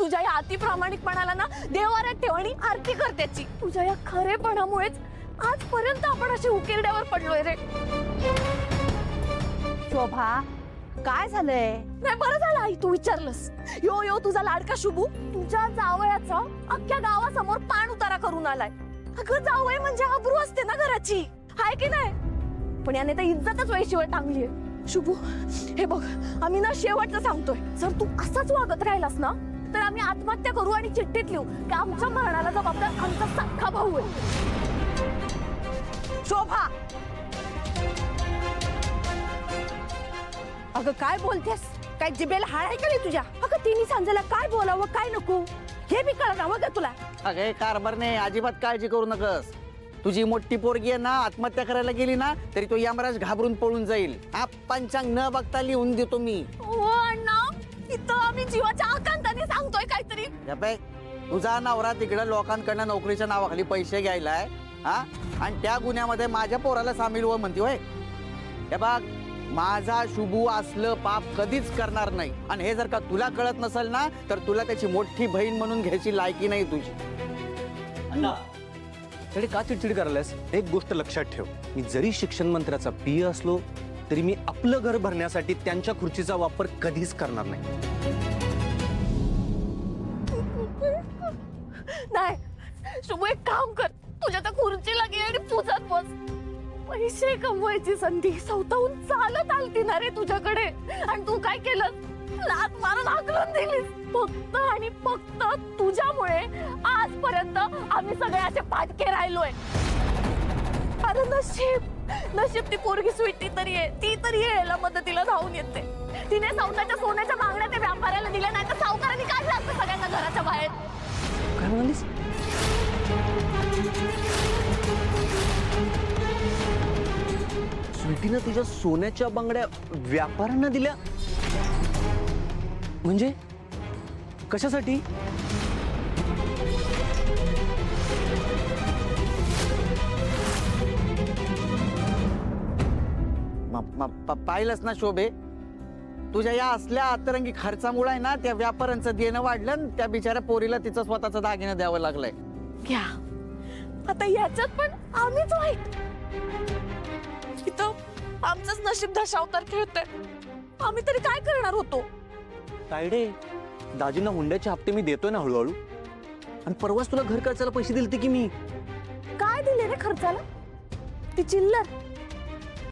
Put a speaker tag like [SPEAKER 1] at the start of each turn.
[SPEAKER 1] तुझ्या या अति प्रामाणिकपणाला ना देवाऱ्यात ठेव आणि आरती कर त्याची. तुझ्या या खरेपणामुळेच आजपर्यंत आपण असे उकिरड्यावर पडलोय रे.
[SPEAKER 2] शोभा, काय झालंय?
[SPEAKER 1] नाही, बरं झालं आई तू विचारलंस. यो यो तुझा लाडका शुभू तुझ्या जावयाचा अख्ख्या गावासमोर पाण उतारा करून आलाय. अगं जावय म्हणजे आबरू असते ना घराची, हाय की नाही? पण याने तर इज्जतच वेशीवर टांगलीये. शुभू, हे बघ, आम्ही ना शेवटचं सांगतोय, जर तू असाच वागत राहिलास ना तर आम्ही आत्महत्या करू आणि चिठ्ठीत लिहू की आमच्या मरणाला जबाबदार आमचा सख्खा भाऊ आहे.
[SPEAKER 2] शोभा, अगं काय बोलतेस? काय जिबेला हाड आहे का नाही तुझ्या? अगं तिने सांजायला काय बोलावं काय नको हे बी कळत ना तुला.
[SPEAKER 3] अगे कारभार नाही, अजिबात काळजी करू नकस. तुझी मोठी पोरगी आहे ना, आत्महत्या करायला गेली ना तरी तो यमराज घाबरून पळून जाईल. हा पंचांग न बघता लिहून देतो मी.
[SPEAKER 1] हो अण्णा, इथं आम्ही जीवाच्या आकांताने सांगतोय काहीतरी.
[SPEAKER 3] तुझा नवरा तिकडे लोकांकडनं नोकरीच्या नावाखाली पैसे घ्यायलाय, हा, आणि त्या गुन्ह्यामध्ये माझ्या पोराला सामील हो म्हणते होय. हे बघ, माझा शुभू असलं पाप कधीच करणार नाही. आणि हे जर का तुला कळत नसेल ना तर तुला त्याची मोठी बहीण म्हणून घ्यायची लायकी नाही तुझी.
[SPEAKER 4] तरी का चिडचिड करायलास? एक गोष्ट लक्षात ठेव, मी जरी शिक्षण मंत्र्याचा पिय असलो तरी मी आपलं घर भरण्यासाठी त्यांच्या खुर्चीचा वापर कधीच करणार नाही.
[SPEAKER 1] नाही शुभू, एक काम कर, तुझ्या त्या खुर्चीला घे आणि पूजात बस. पैसे कमवायची संधी स्वतःहून चालत आलती ना रे तुझ्याकडे, आणि तू काय केलं? लात मारून हाकलून दिलीस. फक्त आणि फक्त तुझ्यामुळे आजपर्यंत आम्ही सगळे असे पाटके राहिलोय. अरे नशीब ती पोरगी स्वीटी तरी आहे, ती तरी यायला मदतीला धावून येते. तिने स्वतःच्या सोन्याच्या मागण्या त्या व्यापाऱ्याला दिल्या, नाही तर सावकारांनी काय लागतं सगळ्यांना घराच्या बाहेर.
[SPEAKER 4] काय म्हणालीस? स्वीटीनं तिच्या सोन्याच्या बांगड्या व्यापाऱ्यांना दिल्या? म्हणजे कशासाठी?
[SPEAKER 3] पाहिलंच ना शोभे, तुझ्या या असल्या अतरंगी खर्चामुळे आहे ना त्या व्यापाऱ्यांचं देणं वाढलं आणि त्या बिचाऱ्या पोरीला तिचं स्वतःचं दागिनं द्यावं लागलंय.
[SPEAKER 1] घ्या आता याच्यात पण आम्हीच वाईट. इथं आमचंच नशीब दशावतार खेळतंय. आम्ही तरी काय करणार होतो?
[SPEAKER 4] तायडे, दाजींना हुंड्याचे हप्ते मी देतोय ना हळूहळू. आणि परवाच तुला घर खर्चाला पैसे दिलते की मी.
[SPEAKER 1] काय दिले रे खर्चाला? ती चिल्लर